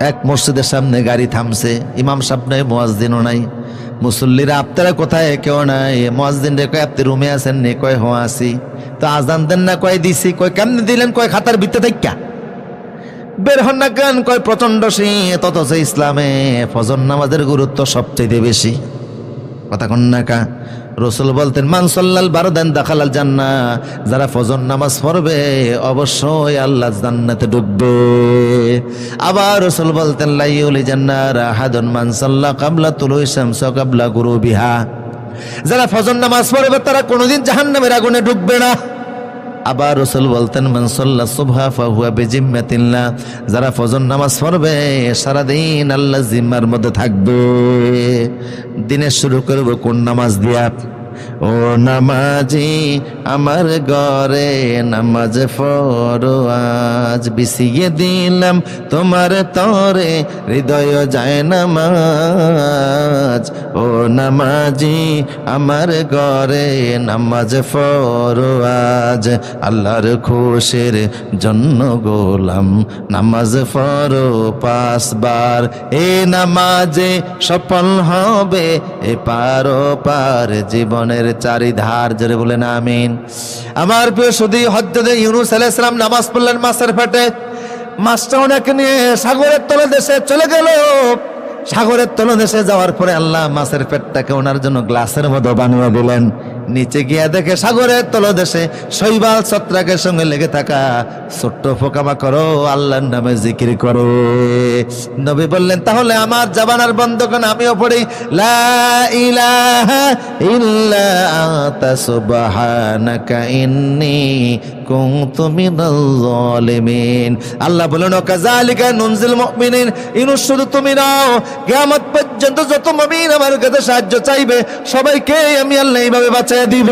এক মসজিদের সামনে গাড়ি থামছে, ইমাম সাহেব নাই, মুয়াজ্জিনও নাই। মুসল্লিরা আপনারা কোথায়? কেউ নাই। মুয়াজ্জিন রে কয় আপনি রুমে আছেন নি? কয় হ আছি। তো আজান দেন না? কয় দিছি। কয় কেমনে দিলেন? কয় খাতার ভিতরে থাইকা। বের হন না কেন? কয় প্রচন্ড শীত, অথচ ইসলামে ফজর নামাজের গুরুত্ব সবচেয়ে বেশি। কথা কন না কা? রসুল বলতেন মান সাল্লাল বারদান দাখালাল জান্নাহ, যারা ফজর নামাজ পড়বে অবশ্যই আল্লাহ জান্নাতে ঢুকবে। আবার রসুল বলতেন লাইউলি জান্নাহ আহাদুন মান সাল্লা কাবলা তুলুই শামস কাবলা গুরুবিহা, যারা ফজর নামাজ পড়বে তারা কোনোদিন জাহান্নামের আগুনে ঢুকবে না। আবার রসুল বলতেন মান সাল্লা সুবহা ফাহুয়া বিজিম্মাতিল্লাহ, যারা ফজর নামাজ পড়বে সারাদিন আল্লাহ জিম্মার মধ্যে থাকবে। দিনের শুরু করব কোন নামাজ দিয়া? ও নামাজি আমার ঘরে নামাজ পড়ো আজ, বিছিয়ে দিলাম তোমার তরে হৃদয় যায় নামাজ। ও নামাজি আমার ঘরে নামাজ পড়ো আজ, আল্লাহর খুশির জন্য গোলাম নামাজ পড়ো 5 বার। এ নামাজে সফল হবে এ পারো পার জীবনের চারিধার। জোরে বলেন আমিন। আমার প্রিয় সুধী, হযরত ইউনূস আলাইহিস সালাম নামাজ পড়লেন মাছের পেটে। মাছটা ওনাকে নিয়ে সাগরের তলদেশে চলে গেল। সাগরের তলদেশে যাওয়ার পরে আল্লাহ মাছের পেটটাকে ওনার জন্য গ্লাসের মতো বানিয়ে দিলেন। নিচে গিয়া দেখে সাগরের তলদেশে শৈবাল ছত্রাকের সঙ্গে লেগে থাকা ছোট্ট পোকামাকড় আল্লাহর নামে জিকির করে। নবী বললেন তাহলে আমার জবানার বন্ধ করে আমিও পড়ি লা ইলাহা ইল্লা আনতা সুবহানাকা ইন্নী কুনতু মিনাল জালিমিন। আল্লাহ বলেন কাযালিকা নুনজিল মুমিনিন, ইউনূস শুধু তুমি নাও, কিয়ামত পর্যন্ত যত মুমিন আমার কাছে সাহায্য চাইবে সবাইকে আমি আল্লাহ এইভাবে বাঁচিয়ে দিব।